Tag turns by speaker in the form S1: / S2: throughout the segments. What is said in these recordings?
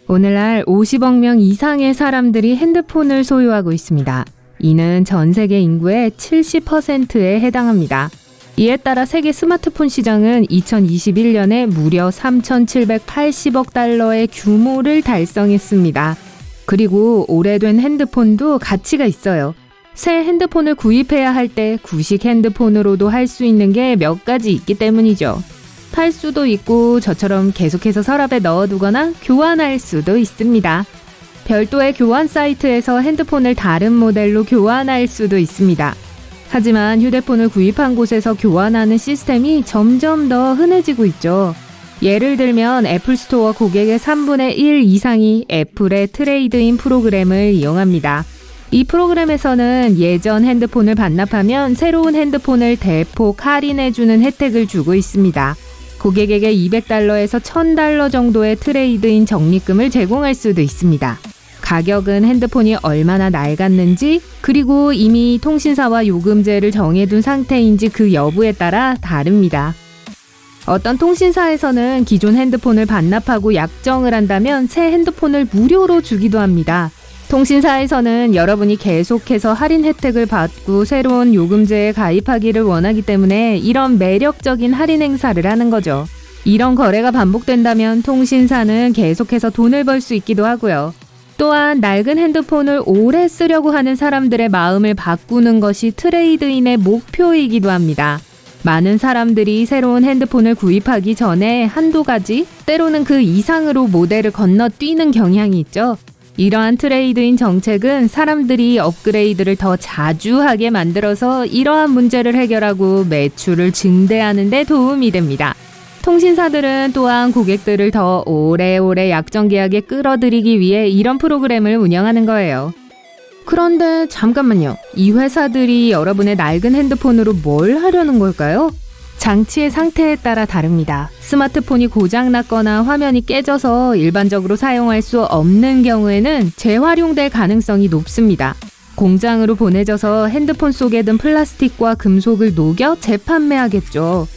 S1: 오늘날 50억 명 이상의 사람들이 핸드폰을 소유하고 있습니다. 이는 전 세계 인구의 70%에 해당합니다. 이에 따라 세계 스마트폰 시장은 2021년에 무려 3,780억 달러의 규모를 달성했습니다. 그리고 오래된 핸드폰도 가치가 있어요. 새 핸드폰을 구입해야 할 때 구식 핸드폰으로도 할 수 있는 게 몇 가지 있기 때문이죠. 팔 수도 있고 저처럼 계속해서 서랍에 넣어두거나 교환할 수도 있습니다. 별도의 교환 사이트에서 핸드폰을 다른 모델로 교환할 수도 있습니다. 하지만 휴대폰을 구입한 곳에서 교환하는 시스템이 점점 더 흔해지고 있죠. 예를 들면 애플스토어 고객의 3분의 1 이상이 애플의 트레이드인 프로그램을 이용합니다. 이 프로그램에서는 예전 핸드폰을 반납하면 새로운 핸드폰을 대폭 할인해주는 혜택을 주고 있습니다. 고객에게 $200에서 $1,000 정도의 트레이드인 적립금을 제공할 수도 있습니다. 가격은 핸드폰이 얼마나 낡았는지, 그리고 이미 통신사와 요금제를 정해둔 상태인지 그 여부에 따라 다릅니다. 어떤 통신사에서는 기존 핸드폰을 반납하고 약정을 한다면 새 핸드폰을 무료로 주기도 합니다. 통신사에서는 여러분이 계속해서 할인 혜택을 받고 새로운 요금제에 가입하기를 원하기 때문에 이런 매력적인 할인 행사를 하는 거죠. 이런 거래가 반복된다면 통신사는 계속해서 돈을 벌 수 있기도 하고요. 또한 낡은 핸드폰을 오래 쓰려고 하는 사람들의 마음을 바꾸는 것이 트레이드인의 목표이기도 합니다. 많은 사람들이 새로운 핸드폰을 구입하기 전에 한두 가지, 때로는 그 이상으로 모델을 건너뛰는 경향이 있죠. 이러한 트레이드인 정책은 사람들이 업그레이드를 더 자주 하게 만들어서 이러한 문제를 해결하고 매출을 증대하는 데 도움이 됩니다. 통신사들은 또한 고객들을 더 오래오래 약정 계약에 끌어들이기 위해 이런 프로그램을 운영하는 거예요. 그런데 잠깐만요. 이 회사들이 여러분의 낡은 핸드폰으로 뭘 하려는 걸까요? 장치의 상태에 따라 다릅니다. 스마트폰이 고장났거나 화면이 깨져서 일반적으로 사용할 수 없는 경우에는 재활용될 가능성이 높습니다. 공장으로 보내져서 핸드폰 속에 든 플라스틱과 금속을 녹여 재판매하겠죠.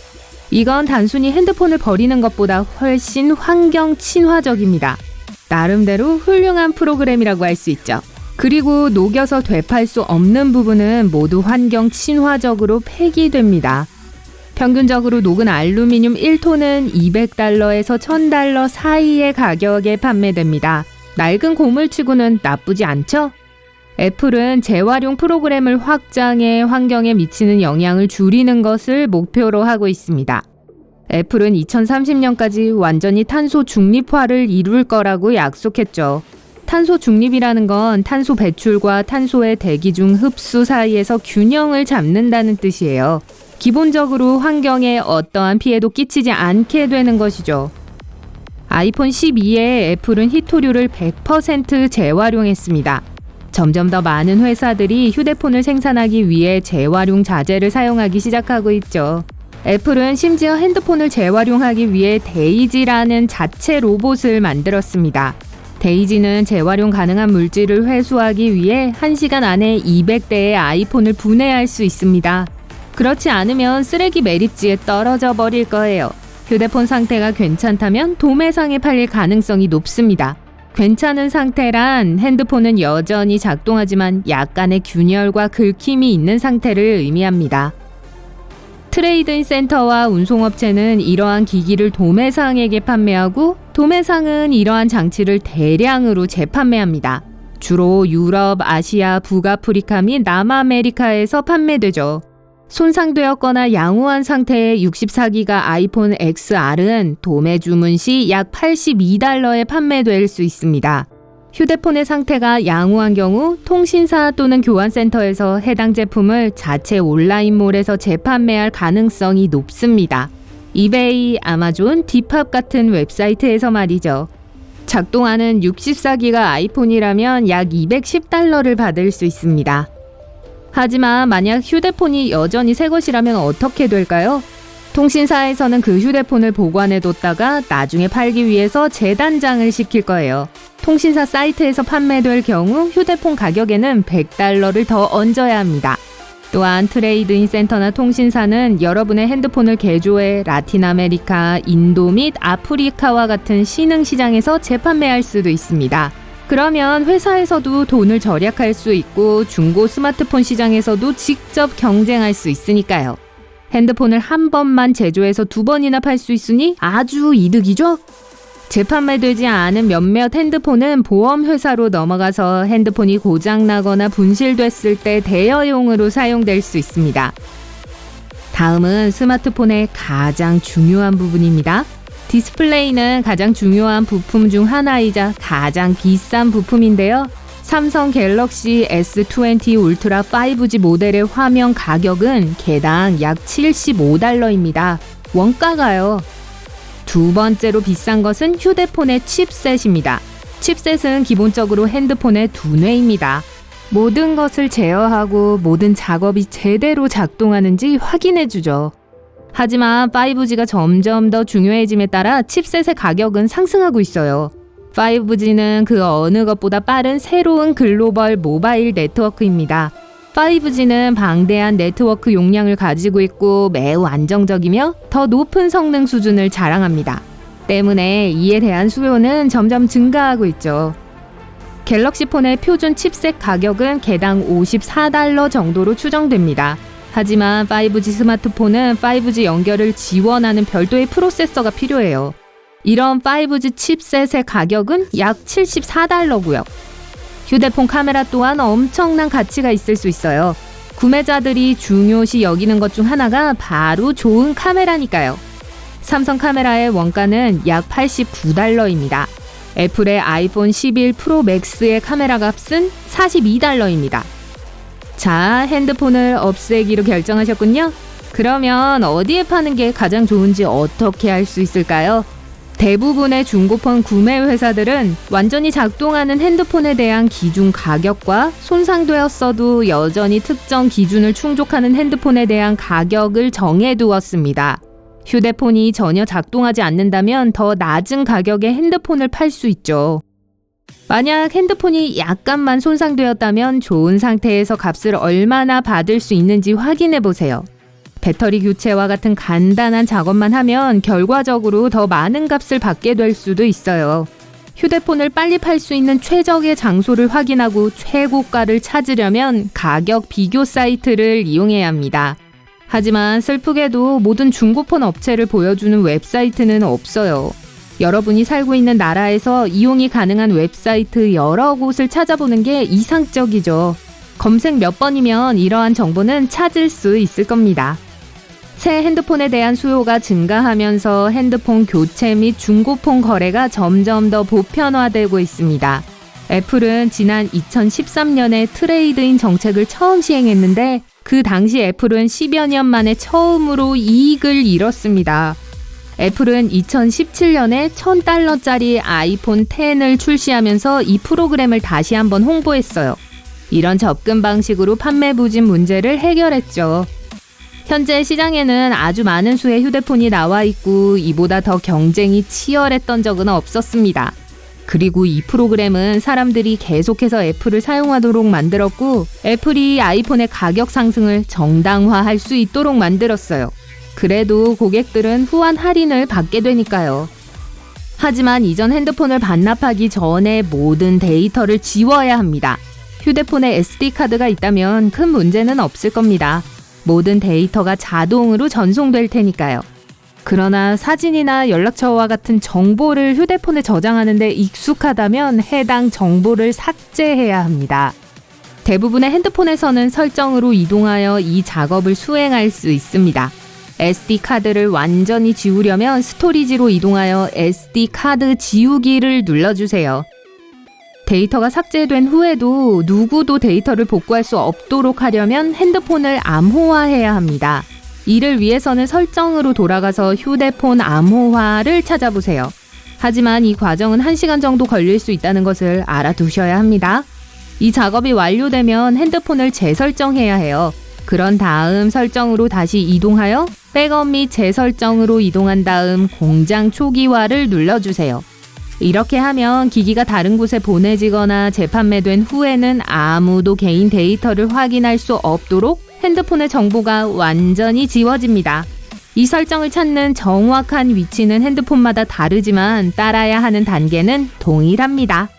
S1: 이건 단순히 핸드폰을 버리는 것보다 훨씬 환경 친화적입니다. 나름대로 훌륭한 프로그램이라고 할 수 있죠. 그리고 녹여서 되팔 수 없는 부분은 모두 환경 친화적으로 폐기됩니다. 평균적으로 녹은 알루미늄 1톤은 $200에서 $1,000 사이의 가격에 판매됩니다. 낡은 고물치고는 나쁘지 않죠? 애플은 재활용 프로그램을 확장해 환경에 미치는 영향을 줄이는 것을 목표로 하고 있습니다. 애플은 2030년까지 완전히 탄소 중립화를 이룰 거라고 약속했죠. 탄소 중립이라는 건 탄소 배출과 탄소의 대기 중 흡수 사이에서 균형을 잡는다는 뜻이에요. 기본적으로 환경에 어떠한 피해도 끼치지 않게 되는 것이죠. 아이폰 12에 애플은 희토류를 100% 재활용했습니다. 점점 더 많은 회사들이 휴대폰을 생산하기 위해 재활용 자재를 사용하기 시작하고 있죠. 애플은 심지어 핸드폰을 재활용하기 위해 데이지라는 자체 로봇을 만들었습니다. 데이지는 재활용 가능한 물질을 회수하기 위해 1시간 안에 200대의 아이폰을 분해할 수 있습니다. 그렇지 않으면 쓰레기 매립지에 떨어져 버릴 거예요. 휴대폰 상태가 괜찮다면 도매상에 팔릴 가능성이 높습니다. 괜찮은 상태란 핸드폰은 여전히 작동하지만 약간의 균열과 긁힘이 있는 상태를 의미합니다. 트레이드인 센터와 운송업체는 이러한 기기를 도매상에게 판매하고 도매상은 이러한 장치를 대량으로 재판매합니다. 주로 유럽, 아시아, 북아프리카 및 남아메리카에서 판매되죠. 손상되었거나 양호한 상태의 64기가 아이폰 XR은 도매 주문 시 약 $82에 판매될 수 있습니다. 휴대폰의 상태가 양호한 경우 통신사 또는 교환센터에서 해당 제품을 자체 온라인몰에서 재판매할 가능성이 높습니다. 이베이, 아마존, 디팝 같은 웹사이트에서 말이죠. 작동하는 64기가 아이폰이라면 약 $210를 받을 수 있습니다. 하지만 만약 휴대폰이 여전히 새 것이라면 어떻게 될까요? 통신사에서는 그 휴대폰을 보관해뒀다가 나중에 팔기 위해서 재단장을 시킬 거예요. 통신사 사이트에서 판매될 경우 휴대폰 가격에는 $100를 더 얹어야 합니다. 또한 트레이드인 센터나 통신사는 여러분의 핸드폰을 개조해 라틴 아메리카, 인도 및 아프리카와 같은 신흥 시장에서 재판매할 수도 있습니다. 그러면 회사에서도 돈을 절약할 수 있고 중고 스마트폰 시장에서도 직접 경쟁할 수 있으니까요. 핸드폰을 한 번만 제조해서 2번이나 팔 수 있으니 아주 이득이죠? 재판매되지 않은 몇몇 핸드폰은 보험회사로 넘어가서 핸드폰이 고장나거나 분실됐을 때 대여용으로 사용될 수 있습니다. 다음은 스마트폰의 가장 중요한 부분입니다. 디스플레이는 가장 중요한 부품 중 하나이자 가장 비싼 부품인데요. 삼성 갤럭시 S20 울트라 5G 모델의 화면 가격은 개당 약 $75입니다. 원가가요. 두 번째로 비싼 것은 휴대폰의 칩셋입니다. 칩셋은 기본적으로 핸드폰의 두뇌입니다. 모든 것을 제어하고 모든 작업이 제대로 작동하는지 확인해주죠. 하지만 5G가 점점 더 중요해짐에 따라 칩셋의 가격은 상승하고 있어요. 5G는 그 어느 것보다 빠른 새로운 글로벌 모바일 네트워크입니다. 5G는 방대한 네트워크 용량을 가지고 있고 매우 안정적이며 더 높은 성능 수준을 자랑합니다. 때문에 이에 대한 수요는 점점 증가하고 있죠. 갤럭시 폰의 표준 칩셋 가격은 개당 $54 정도로 추정됩니다. 하지만 5G 스마트폰은 5G 연결을 지원하는 별도의 프로세서가 필요해요. 이런 5G 칩셋의 가격은 약 $74고요. 휴대폰 카메라 또한 엄청난 가치가 있을 수 있어요. 구매자들이 중요시 여기는 것 중 하나가 바로 좋은 카메라니까요. 삼성 카메라의 원가는 약 $89입니다. 애플의 아이폰 11 프로 맥스의 카메라 값은 $42입니다. 자, 핸드폰을 없애기로 결정하셨군요? 그러면 어디에 파는 게 가장 좋은지 어떻게 알 수 있을까요? 대부분의 중고폰 구매 회사들은 완전히 작동하는 핸드폰에 대한 기준 가격과 손상되었어도 여전히 특정 기준을 충족하는 핸드폰에 대한 가격을 정해두었습니다. 휴대폰이 전혀 작동하지 않는다면 더 낮은 가격의 핸드폰을 팔 수 있죠. 만약 핸드폰이 약간만 손상되었다면 좋은 상태에서 값을 얼마나 받을 수 있는지 확인해 보세요. 배터리 교체와 같은 간단한 작업만 하면 결과적으로 더 많은 값을 받게 될 수도 있어요. 휴대폰을 빨리 팔 수 있는 최적의 장소를 확인하고 최고가를 찾으려면 가격 비교 사이트를 이용해야 합니다. 하지만 슬프게도 모든 중고폰 업체를 보여주는 웹사이트는 없어요. 여러분이 살고 있는 나라에서 이용이 가능한 웹사이트 여러 곳을 찾아보는 게 이상적이죠. 검색 몇 번이면 이러한 정보는 찾을 수 있을 겁니다. 새 핸드폰에 대한 수요가 증가하면서 핸드폰 교체 및 중고폰 거래가 점점 더 보편화되고 있습니다. 애플은 지난 2013년에 트레이드인 정책을 처음 시행했는데 그 당시 애플은 10여 년 만에 처음으로 이익을 잃었습니다. 애플은 2017년에 $1,000짜리 아이폰 X을 출시하면서 이 프로그램을 다시 한번 홍보했어요. 이런 접근 방식으로 판매 부진 문제를 해결했죠. 현재 시장에는 아주 많은 수의 휴대폰이 나와 있고 이보다 더 경쟁이 치열했던 적은 없었습니다. 그리고 이 프로그램은 사람들이 계속해서 애플을 사용하도록 만들었고 애플이 아이폰의 가격 상승을 정당화할 수 있도록 만들었어요. 그래도 고객들은 후한 할인을 받게 되니까요. 하지만 이전 핸드폰을 반납하기 전에 모든 데이터를 지워야 합니다. 휴대폰에 SD카드가 있다면 큰 문제는 없을 겁니다. 모든 데이터가 자동으로 전송될 테니까요. 그러나 사진이나 연락처와 같은 정보를 휴대폰에 저장하는 데 익숙하다면 해당 정보를 삭제해야 합니다. 대부분의 핸드폰에서는 설정으로 이동하여 이 작업을 수행할 수 있습니다. SD카드를 완전히 지우려면 스토리지로 이동하여 SD카드 지우기를 눌러주세요. 데이터가 삭제된 후에도 누구도 데이터를 복구할 수 없도록 하려면 핸드폰을 암호화해야 합니다. 이를 위해서는 설정으로 돌아가서 휴대폰 암호화를 찾아보세요. 하지만 이 과정은 1시간 정도 걸릴 수 있다는 것을 알아두셔야 합니다. 이 작업이 완료되면 핸드폰을 재설정해야 해요. 그런 다음 설정으로 다시 이동하여 백업 및 재설정으로 이동한 다음 공장 초기화를 눌러주세요. 이렇게 하면 기기가 다른 곳에 보내지거나 재판매된 후에는 아무도 개인 데이터를 확인할 수 없도록 핸드폰의 정보가 완전히 지워집니다. 이 설정을 찾는 정확한 위치는 핸드폰마다 다르지만 따라야 하는 단계는 동일합니다.